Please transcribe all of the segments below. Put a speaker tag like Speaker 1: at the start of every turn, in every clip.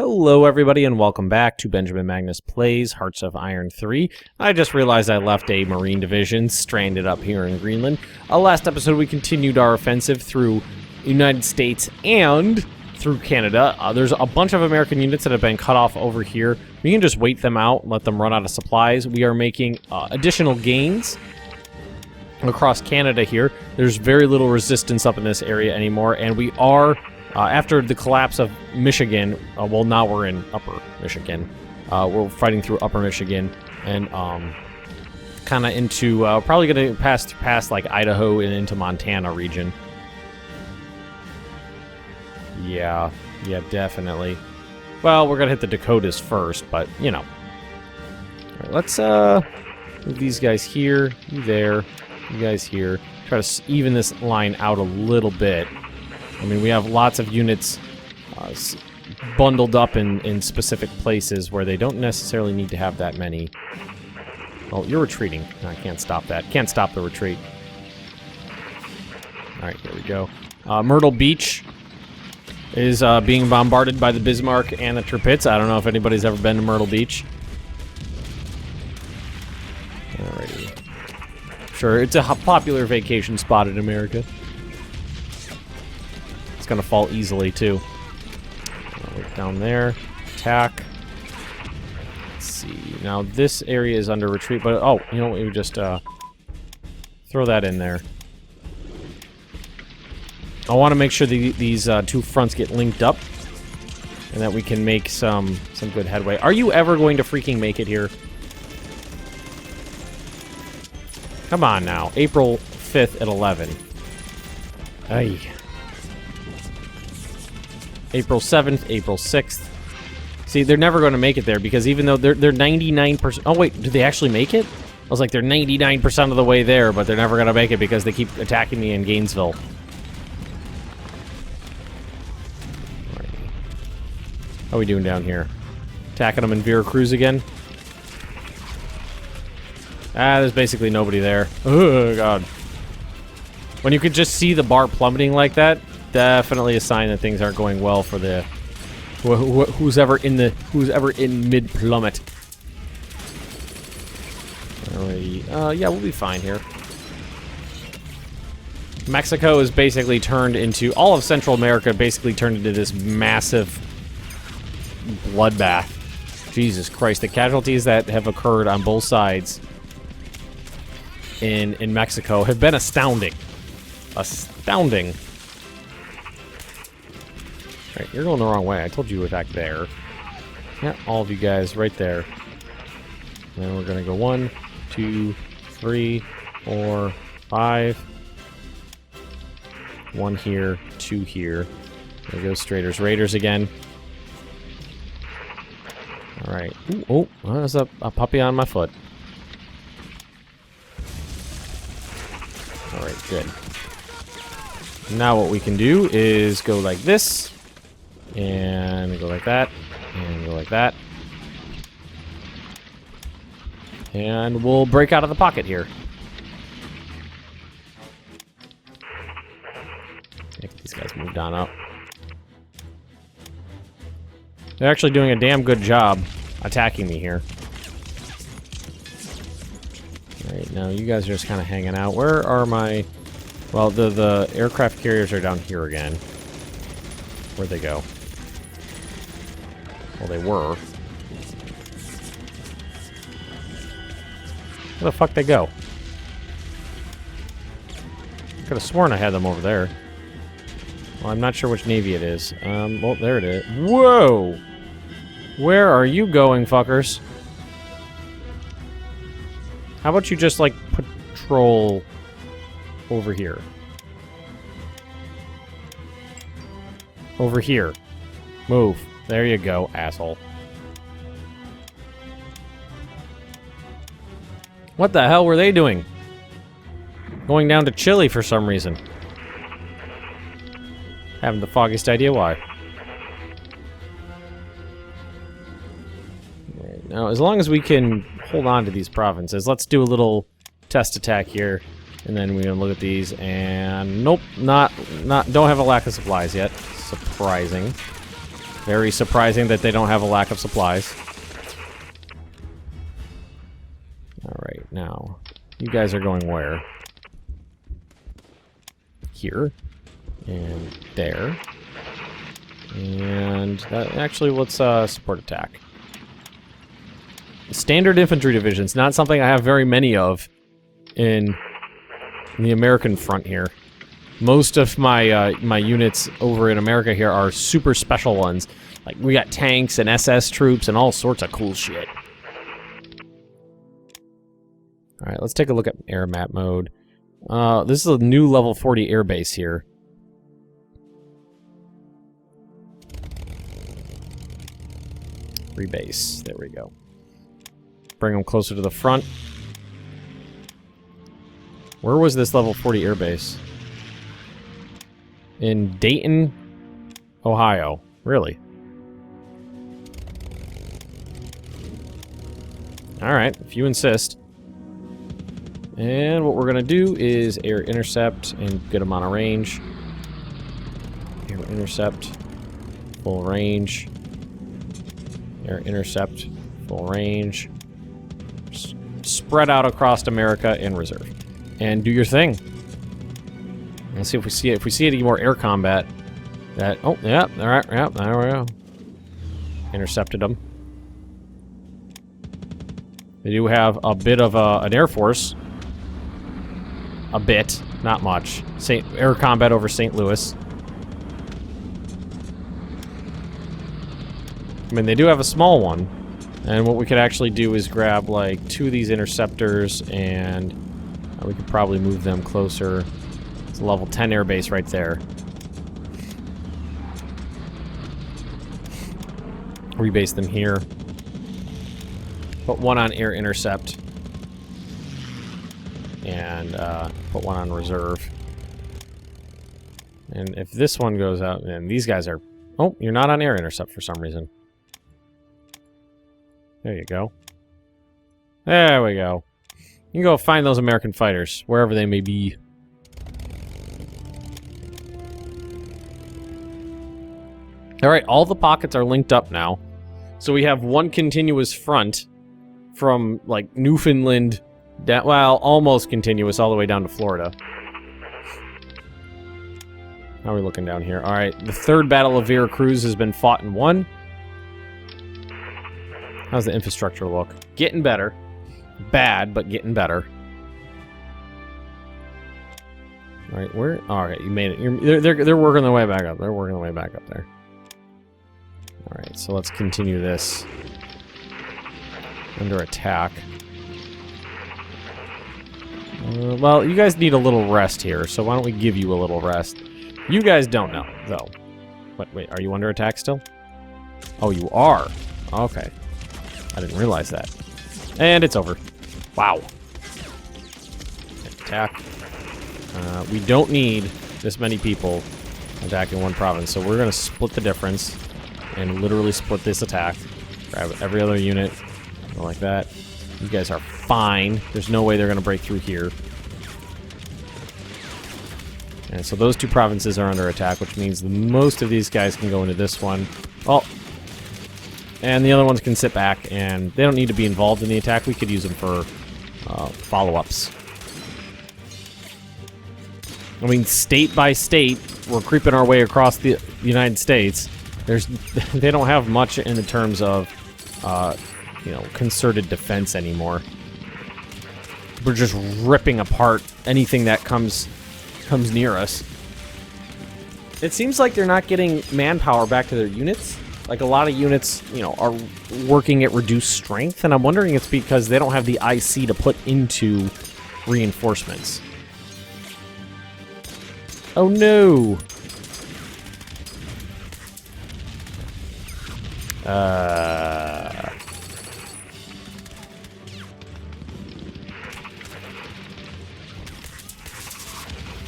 Speaker 1: Hello everybody and welcome back to Benjamin Magnus Plays Hearts of Iron 3. I just realized I left a Marine division stranded up here in Greenland. Last episode we continued our offensive through United States and through Canada. There's a bunch of American units that have been cut off over here. We can just wait them out and let them run out of supplies. We are making additional gains across Canada here. There's very little resistance up in this area anymore, and we are... after the collapse of Michigan, well, now we're in Upper Michigan. We're fighting through Upper Michigan and kind of into probably going to pass like Idaho and into Montana region. Yeah, definitely. Well, we're gonna hit the Dakotas first, but you know. All right, let's move these guys here, you there, you guys here. Try to even this line out a little bit. I mean, we have lots of units bundled up in specific places where they don't necessarily need to have that many. Oh, you're retreating. No, I can't stop that. Can't stop the retreat. Alright, here we go. Myrtle Beach is being bombarded by the Bismarck and the Tirpitz. I don't know if anybody's ever been to Myrtle Beach. Alrighty. Sure, it's a popular vacation spot in America. Gonna fall easily too. Down there, attack. Let's see. Now this area is under retreat, but oh, you know what? We would just throw that in there. I want to make sure these two fronts get linked up, and that we can make some good headway. Are you ever going to freaking make it here? Come on now, April 5th at 11. Ay. April 7th, April 6th. See, they're never going to make it there because even though they're 99%... Oh, wait, did they actually make it? I was like, they're 99% of the way there, but they're never going to make it because they keep attacking me in Gainesville. How are we doing down here? Attacking them in Veracruz again? There's basically nobody there. Oh, God. When you could just see the bar plummeting like that, definitely a sign that things aren't going well for the who's ever in mid plummet. Yeah, we'll be fine here. Mexico is basically turned into all of Central America. Basically turned into this massive bloodbath. Jesus Christ, the casualties that have occurred on both sides in Mexico have been astounding. Astounding. Alright, you're going the wrong way. I told you to attack there. Yeah, all of you guys right there. And then we're going to go 1, 2, 3, 4, 5. 1 here, 2 here. There goes Strader's Raiders again. Alright. Oh, there's a puppy on my foot. Alright, good. Now what we can do is go like this. And go like that, and go like that. And we'll break out of the pocket here. Get these guys moved on up. They're actually doing a damn good job attacking me here. Alright, now you guys are just kind of hanging out. Where are my... Well, the aircraft carriers are down here again. Where'd they go? Well, they were. Where the fuck they go? Could have sworn I had them over there. Well, I'm not sure which navy it is. Well, there it is. Whoa! Where are you going, fuckers? How about you just, like, patrol over here? Over here. Move. There you go, asshole. What the hell were they doing? Going down to Chile for some reason. Haven't the foggiest idea why. Right, now, as long as we can hold on to these provinces, let's do a little test attack here. And then we're gonna look at these, and nope, don't have a lack of supplies yet. Surprising. Very surprising that they don't have a lack of supplies. Alright, now, you guys are going where? Here. And there. And actually, let's support attack. Standard infantry divisions, not something I have very many of in the American front here. Most of my my units over in America here are super special ones. Like, we got tanks and SS troops and all sorts of cool shit. Alright, let's take a look at air map mode. This is a new level 40 airbase here. Rebase. There we go. Bring them closer to the front. Where was this level 40 airbase? In Dayton, Ohio. Really? Alright, if you insist. And what we're gonna do is air intercept and get them on a range. Air intercept, full range. Air intercept, full range. Spread out across America in reserve. And do your thing. Let's see if we see any more air combat. Oh, yeah, alright, yeah, there we go. Intercepted them. They do have a bit of an air force. A bit, not much. Air combat over St. Louis. I mean, they do have a small one. And what we could actually do is grab, like, 2 of these interceptors, and we could probably move them closer. It's a level 10 airbase right there. Rebase them here. Put 1 on air intercept. And put 1 on reserve. And if this one goes out, then these guys are... Oh, you're not on air intercept for some reason. There you go. There we go. You can go find those American fighters, wherever they may be. Alright, all the pockets are linked up now. So we have one continuous front from, like, Newfoundland... well, almost continuous all the way down to Florida. How are we looking down here? Alright, the 3rd Battle of Veracruz has been fought and won. How's the infrastructure look? Getting better. Bad, but getting better. Alright, where? Alright, you made it. They're working their way back up. They're working their way back up there. Alright, so let's continue this. Under attack. Well, you guys need a little rest here, so why don't we give you a little rest? You guys don't know, though. Wait, are you under attack still? Oh, you are. Okay. I didn't realize that. And it's over. Wow. Attack. We don't need this many people attacking one province, so we're going to split the difference and literally split this attack. Grab every other unit, like that. You guys are fine. There's no way they're going to break through here. And so those 2 provinces are under attack, which means most of these guys can go into this one. Oh. And the other ones can sit back, and they don't need to be involved in the attack. We could use them for follow-ups. I mean, state by state, we're creeping our way across the United States. They don't have much in the terms of, you know, concerted defense anymore. We're just ripping apart anything that comes near us. It seems like they're not getting manpower back to their units. Like, a lot of units, you know, are working at reduced strength, and I'm wondering it's because they don't have the IC to put into reinforcements. Oh no!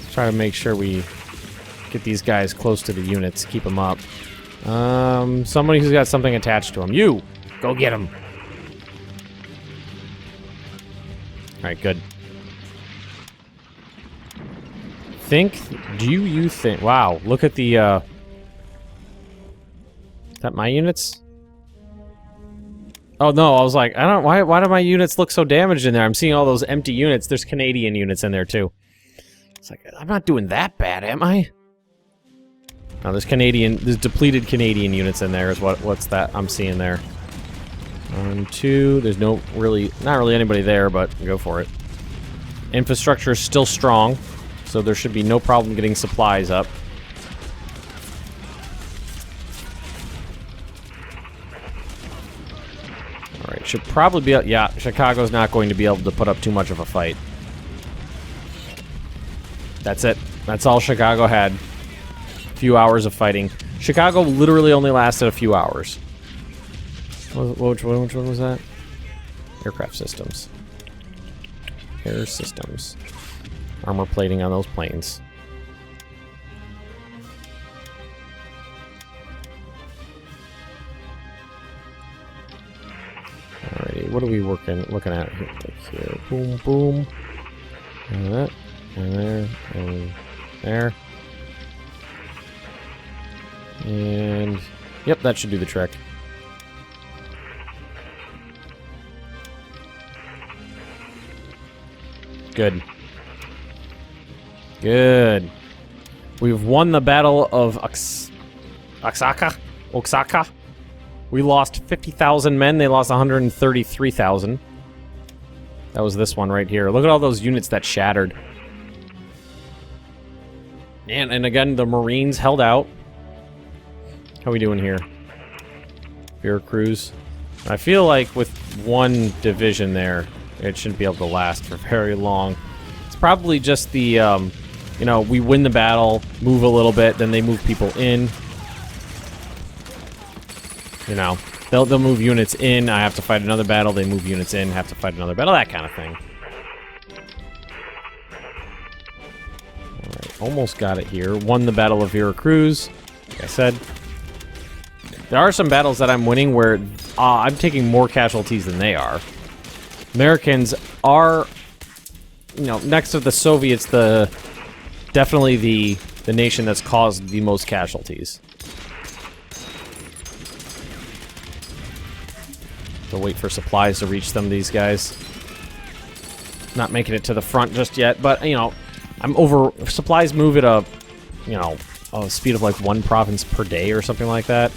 Speaker 1: Let's try to make sure we get these guys close to the units, keep them up. Somebody who's got something attached to him. You! Go get him! Alright, good. Do you think... Wow, look at the that my units? Oh no, I was like, I don't, why do my units look so damaged in there? I'm seeing all those empty units. There's Canadian units in there too. It's like, I'm not doing that bad, am I? No, there's depleted Canadian units in there is what's that I'm seeing there. 1, 2, there's not really anybody there, but go for it. Infrastructure is still strong, so there should be no problem getting supplies up. Alright, should probably be... Yeah, Chicago's not going to be able to put up too much of a fight. That's it. That's all Chicago had. A few hours of fighting. Chicago literally only lasted a few hours. Which one was that? Aircraft systems. Air systems. Armor plating on those planes. Alrighty, what are we looking at here? Boom, boom. And that, and there, and there. And, yep, that should do the trick. Good. Good. We've won the Battle of Oaxaca. We lost 50,000 men. They lost 133,000. That was this one right here. Look at all those units that shattered. And again, the Marines held out. How are we doing here? Veracruz. I feel like with one division there, it shouldn't be able to last for very long. It's probably just the, you know, we win the battle, move a little bit, then they move people in. You know, they'll move units in, I have to fight another battle, they move units in, have to fight another battle, that kind of thing. Alright, almost got it here. Won the Battle of Veracruz, like I said. There are some battles that I'm winning where I'm taking more casualties than they are. Americans are, you know, next to the Soviets, definitely the nation that's caused the most casualties. To wait for supplies to reach them, these guys. Not making it to the front just yet, but, you know, supplies move at a, you know, a speed of like 1 province per day or something like that.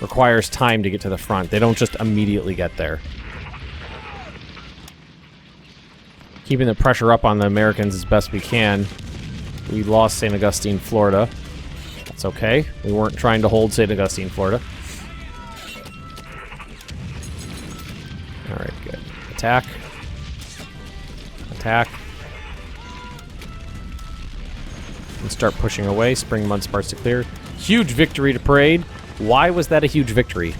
Speaker 1: Requires time to get to the front. They don't just immediately get there. Keeping the pressure up on the Americans as best we can. We lost St. Augustine, Florida. That's okay. We weren't trying to hold St. Augustine, Florida. Alright, good. Attack. Attack. And start pushing away. Spring Mud starts to clear. Huge victory to Parade. Why was that a huge victory?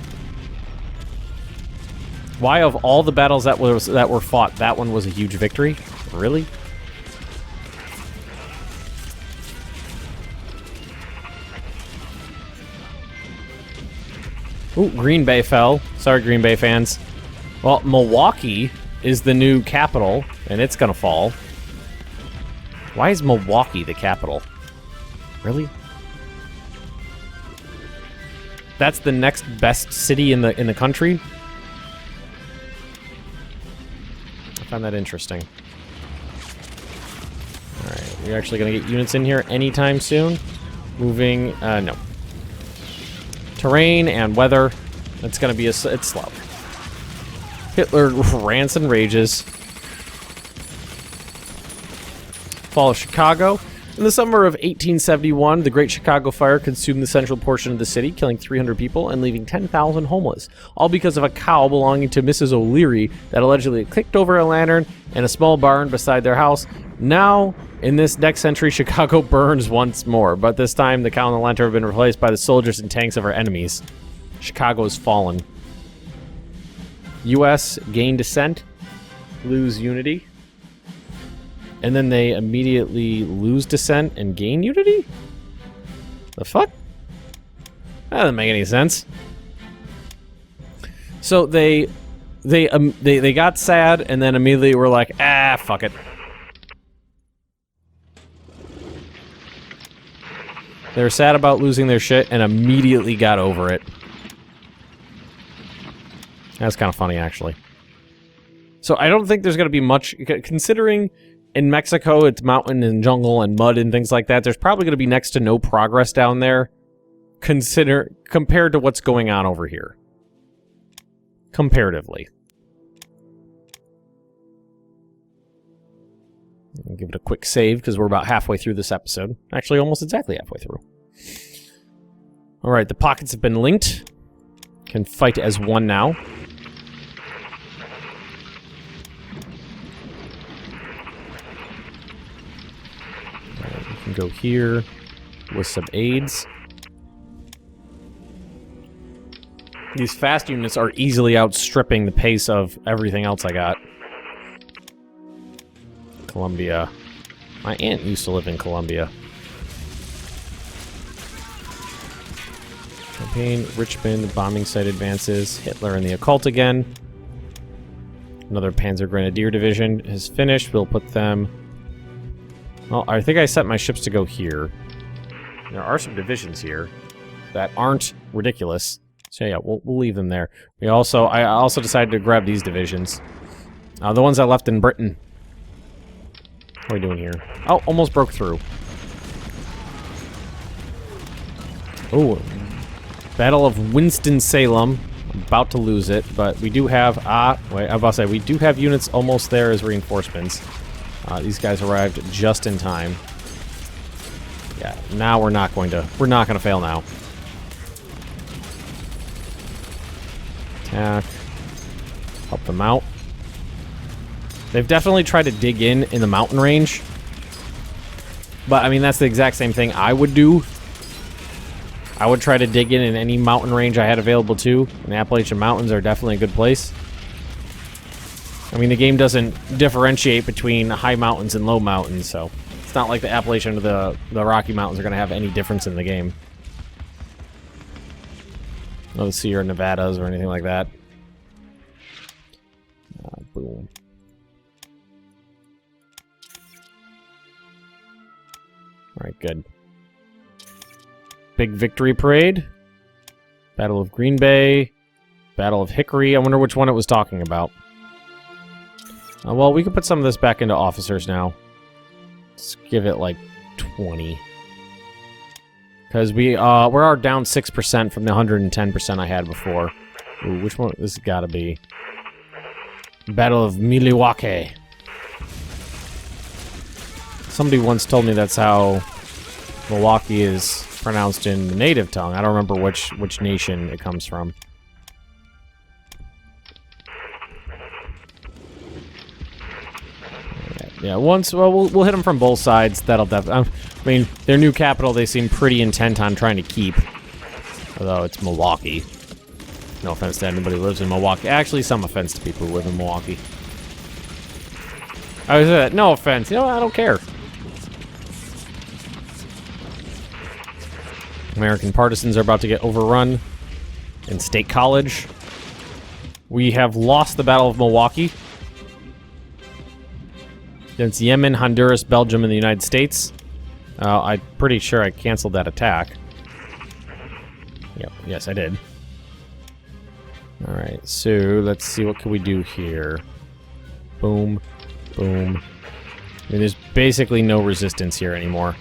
Speaker 1: Why, of all the battles that were fought, that one was a huge victory? Really? Ooh, Green Bay fell. Sorry, Green Bay fans. Well, Milwaukee is the new capital, and it's gonna fall. Why is Milwaukee the capital? Really? That's the next best city in the country? I find that interesting. Alright, we're actually gonna get units in here anytime soon. Moving, no. Terrain and weather. It's gonna be it's slow. Hitler rants and rages. Fall of Chicago. In the summer of 1871, the Great Chicago Fire consumed the central portion of the city, killing 300 people and leaving 10,000 homeless, all because of a cow belonging to Mrs. O'Leary that allegedly kicked over a lantern in a small barn beside their house. Now, in this next century, Chicago burns once more, but this time the cow and the lantern have been replaced by the soldiers and tanks of our enemies. Chicago has fallen. U.S. gain dissent, lose unity. And then they immediately lose dissent and gain unity? The fuck? That doesn't make any sense. So they got sad and then immediately were like, ah, fuck it. They were sad about losing their shit and immediately got over it. That's kind of funny, actually. So I don't think there's going to be much, considering in Mexico it's mountain and jungle and mud and things like that, there's probably going to be next to no progress down there compared to what's going on over here. Comparatively. I'll give it a quick save because we're about halfway through this episode. Actually, almost exactly halfway through. Alright, the pockets have been linked. Can fight as one now. We can go here with some aids. These fast units are easily outstripping the pace of everything else I got. Colombia. My aunt used to live in Colombia. Campaign, Richmond, bombing site advances, Hitler and the occult again. Another Panzer Grenadier Division is finished. We'll put them... Well, I think I set my ships to go here. There are some divisions here that aren't ridiculous. So yeah, we'll leave them there. I also decided to grab these divisions. The ones I left in Britain. What are we doing here? Oh, almost broke through. Oh, Battle of Winston-Salem. I'm about to lose it, but we do have... wait, I was about to say, we do have units almost there as reinforcements. These guys arrived just in time. Yeah, now we're not going to fail now. Attack. Help them out. They've definitely tried to dig in the mountain range. But, I mean, that's the exact same thing I would do. I would try to dig in any mountain range I had available too. And the Appalachian Mountains are definitely a good place. I mean, the game doesn't differentiate between high mountains and low mountains, so it's not like the Appalachian or the Rocky Mountains are going to have any difference in the game. No Sierra Nevadas or anything like that. Boom. Alright, good. Big victory parade. Battle of Green Bay. Battle of Hickory. I wonder which one it was talking about. Well, we could put some of this back into officers now. Let's give it like 20. Because we are down 6% from the 110% I had before. Ooh, which one? This has got to be Battle of Milwaukee. Somebody once told me that's how Milwaukee is pronounced in the native tongue. I don't remember which nation it comes from. Yeah, we'll hit them from both sides. That'll definitely... I mean, their new capital they seem pretty intent on trying to keep. Although it's Milwaukee. No offense to anybody who lives in Milwaukee. Actually, some offense to people who live in Milwaukee. I was no offense. You know, I don't care. American partisans are about to get overrun in State College. We have lost the Battle of Milwaukee against Yemen, Honduras, Belgium, and the United States. I'm pretty sure I canceled that attack. Yep, yes, I did. Alright, so let's see, what can we do here? Boom, boom. I mean, there's basically no resistance here anymore.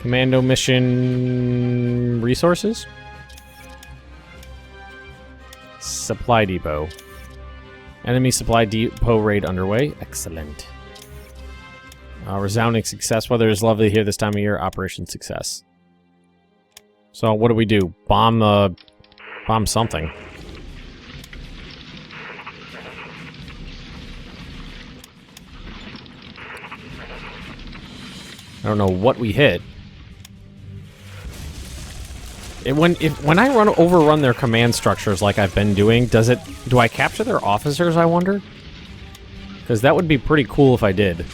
Speaker 1: Commando mission resources? Supply depot. Enemy supply depot raid underway. Excellent. Resounding success. Weather is lovely here this time of year. Operation success. So what do? Bomb something. I don't know what we hit. When I overrun their command structures like I've been doing, do I capture their officers, I wonder? Because that would be pretty cool if I did.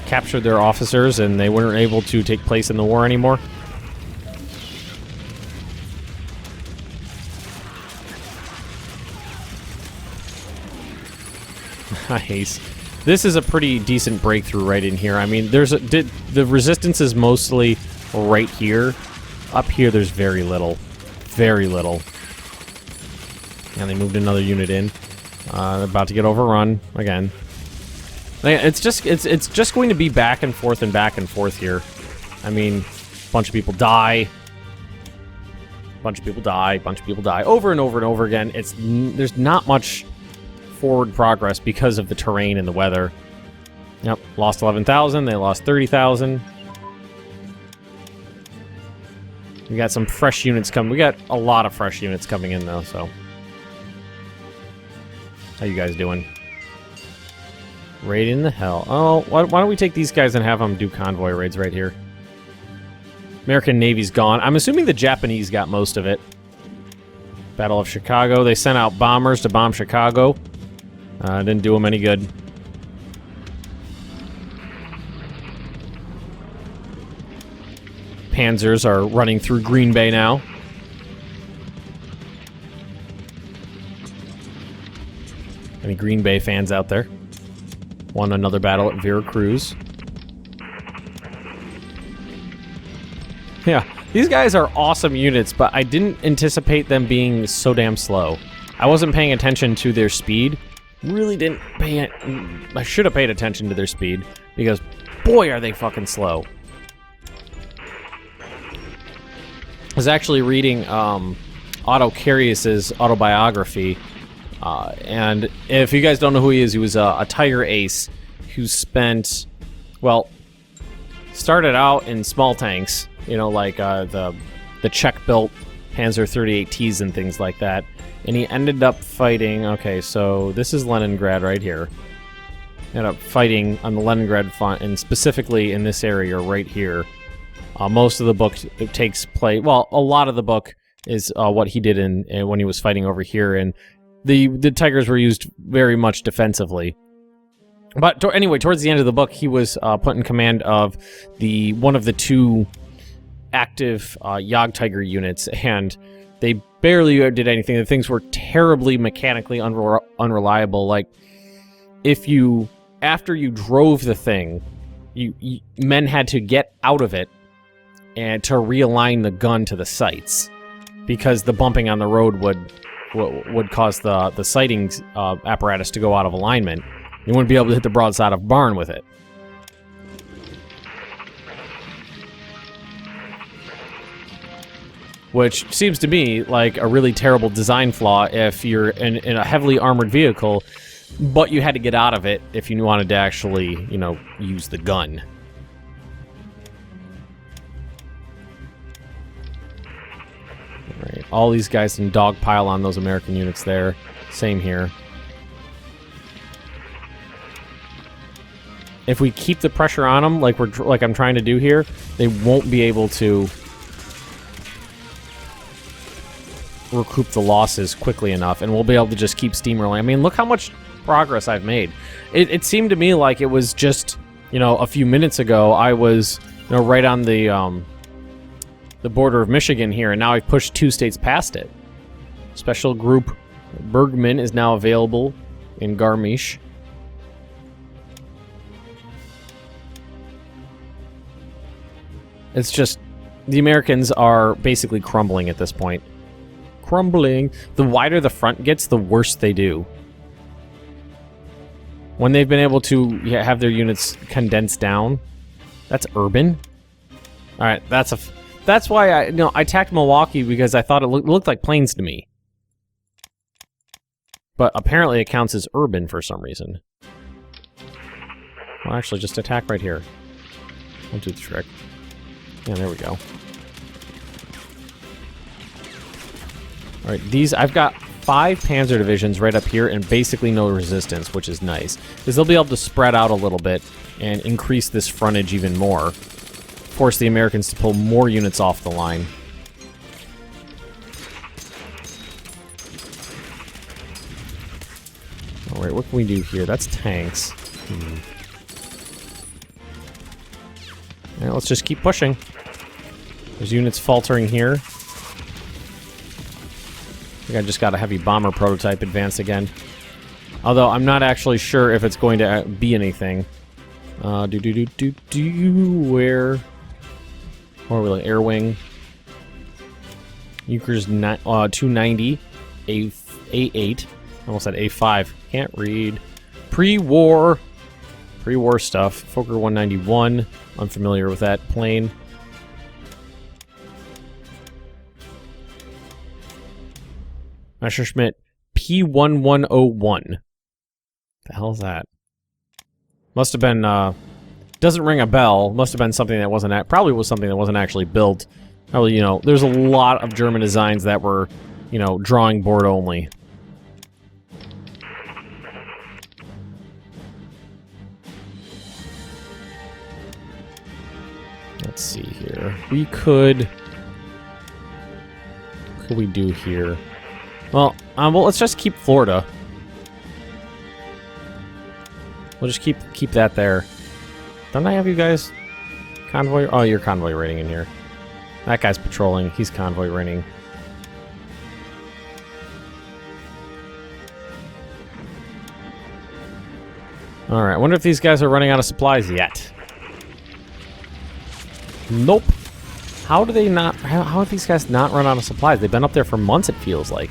Speaker 1: Captured their officers and they weren't able to take place in the war anymore. Nice. This is a pretty decent breakthrough right in here. I mean, the resistance is mostly right here. Up here, there's very little. Very little. And they moved another unit in. They're about to get overrun again. It's just going to be back and forth here. I mean, a bunch of people die. Bunch of people die. Bunch of people die. Over and over and over again. There's not much forward progress because of the terrain and the weather. Yep, lost 11,000. They lost 30,000. We got some fresh units coming. We got a lot of fresh units coming in, though, so. How you guys doing? Raid in the hell. Oh, why don't we take these guys and have them do convoy raids right here? American Navy's gone. I'm assuming the Japanese got most of it. Battle of Chicago. They sent out bombers to bomb Chicago. Didn't do them any good. Panzers are running through Green Bay now. Any Green Bay fans out there? Won another battle at Veracruz. Yeah, these guys are awesome units, but I didn't anticipate them being so damn slow. I wasn't paying attention to their speed. Really didn't pay it. I should have paid attention to their speed, because boy are they fucking slow. I was actually reading Otto Carius's autobiography, and if you guys don't know who he is, he was a Tiger ace who spent, well, started out in small tanks, you know, like the Czech-built Panzer 38Ts and things like that, and he ended up fighting, okay, so this is Leningrad right here. Ended up fighting on the Leningrad front, and specifically in this area right here. Most of the book takes place, well, a lot of the book is what he did in when he was fighting over here, and the Tigers were used very much defensively. But anyway, towards the end of the book, he was put in command of one of the two active Jagdtiger units, and they barely did anything. The things were terribly mechanically unreliable. Like, after you drove the thing, men had to get out of it and to realign the gun to the sights, because the bumping on the road would cause the sighting apparatus to go out of alignment. You wouldn't be able to hit the broadside of a barn with it. Which seems to me like a really terrible design flaw if you're in a heavily armored vehicle, but you had to get out of it if you wanted to actually, you know, use the gun. Right. All these guys can dogpile on those American units there. Same here. If we keep the pressure on them, like I'm trying to do here, they won't be able to recoup the losses quickly enough, and we'll be able to just keep steamrolling. I mean, look how much progress I've made. It seemed to me like it was just, you know, a few minutes ago I was, you know, right on the border of Michigan here, and now I've pushed 2 states past it. Special Group Bergman is now available in Garmisch. It's just, the Americans are basically crumbling at this point. Crumbling. The wider the front gets, the worse they do. When they've been able to have their units condensed down, that's urban. All right, that's why I attacked Milwaukee, because I thought it looked like plains to me. But apparently it counts as urban for some reason. Well, actually, just attack right here. Don't do the trick. Yeah, there we go. Alright, I've got 5 Panzer divisions right up here and basically no resistance, which is nice. Because they'll be able to spread out a little bit and increase this frontage even more. Force the Americans to pull more units off the line. Alright, what can we do here? That's tanks. Alright, let's just keep pushing. There's units faltering here. I think I just got a heavy bomber prototype advance again. Although I'm not actually sure if it's going to be anything. Where? Or will it air wing? Euchre's 290, A8, almost said A5. Can't read. Pre-war stuff. Fokker 191. Unfamiliar with that plane. Messerschmitt P1101. The hell is that? Must have been, doesn't ring a bell. Must have been something that wasn't, probably was something that wasn't actually built. Probably, you know, there's a lot of German designs that were, you know, drawing board only. Let's see here. We could... What could we do here? Well, let's just keep Florida. We'll just keep that there. Don't I have you guys convoy? Oh, you're convoy rating in here. That guy's patrolling. He's convoy rating. All right. I wonder if these guys are running out of supplies yet. Nope. How do they not? How have these guys not run out of supplies? They've been up there for months. It feels like.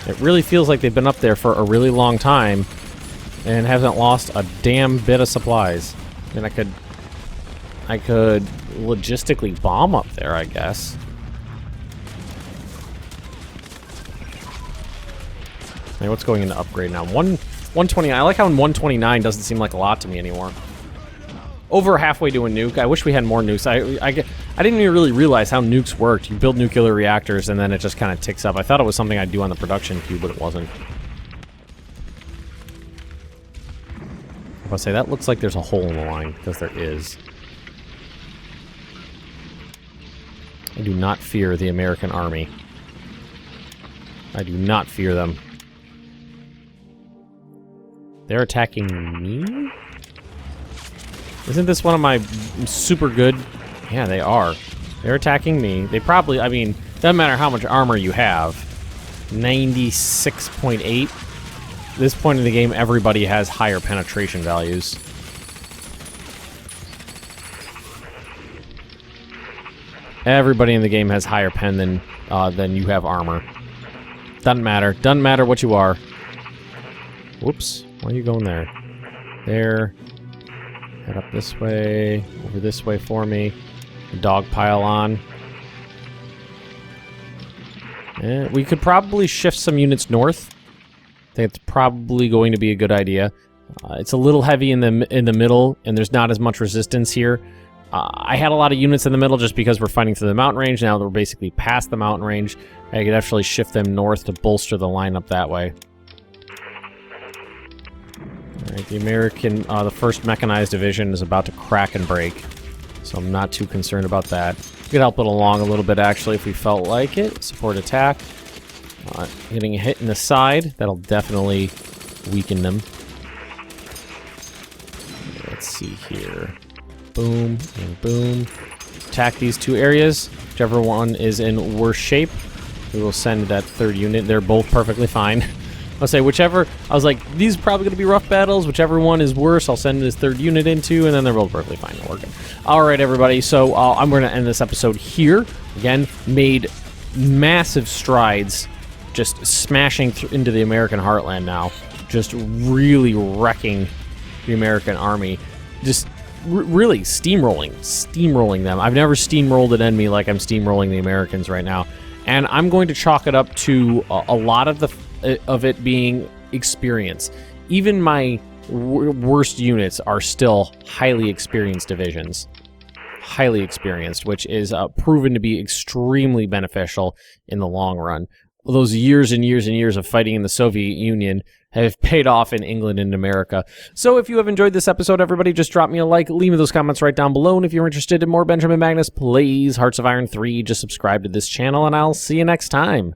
Speaker 1: It really feels like they've been up there for a really long time and haven't lost a damn bit of supplies. I mean, I could logistically bomb up there, I guess. Hey, what's going into upgrade now? 120. I like how 129 doesn't seem like a lot to me anymore. Over halfway to a nuke. I wish we had more nukes. I didn't even really realize how nukes worked. You build nuclear reactors and then it just kind of ticks up. I thought it was something I'd do on the production queue, but it wasn't. I'll say that looks like there's a hole in the line, because there is. I do not fear the American army. I do not fear them. They're attacking me? Isn't this one of my super good? Yeah, they are. They're attacking me. They probably, I mean, doesn't matter how much armor you have. 96.8. This point in the game, everybody has higher penetration values. Everybody in the game has higher pen than you have armor. Doesn't matter. Doesn't matter what you are. Whoops. Why are you going there? There. Head up this way. Over this way for me. Dog pile on. We could probably shift some units north. I think it's probably going to be a good idea. It's a little heavy in the middle, and there's not as much resistance here. I had a lot of units in the middle just because we're fighting through the mountain range. Now that we're basically past the mountain range, I could actually shift them north to bolster the lineup that way. Alright, the American, the 1st Mechanized Division is about to crack and break, so I'm not too concerned about that. We could help it along a little bit, actually, if we felt like it. Support attack. Getting a hit in the side, that'll definitely weaken them. Let's see here. Boom and boom. Attack these 2 areas. Whichever one is in worse shape, we will send that 3rd unit. They're both perfectly fine. I'll say whichever, I was like, these are probably going to be rough battles. Whichever one is worse, I'll send this 3rd unit into, and then they're both perfectly fine and working. All right, everybody, so I'm going to end this episode here. Again, made massive strides, just smashing into the American heartland now. Just really wrecking the American army. Just really steamrolling them. I've never steamrolled an enemy like I'm steamrolling the Americans right now. And I'm going to chalk it up to a lot of it being experience. Even my worst units are still highly experienced divisions. Highly experienced, which is proven to be extremely beneficial in the long run. Those years and years and years of fighting in the Soviet Union have paid off in England and America. So if you have enjoyed this episode, everybody, just drop me a like, leave me those comments right down below, and if you're interested in more Benjamin Magnus Plays Hearts of Iron 3, just subscribe to this channel, and I'll see you next time.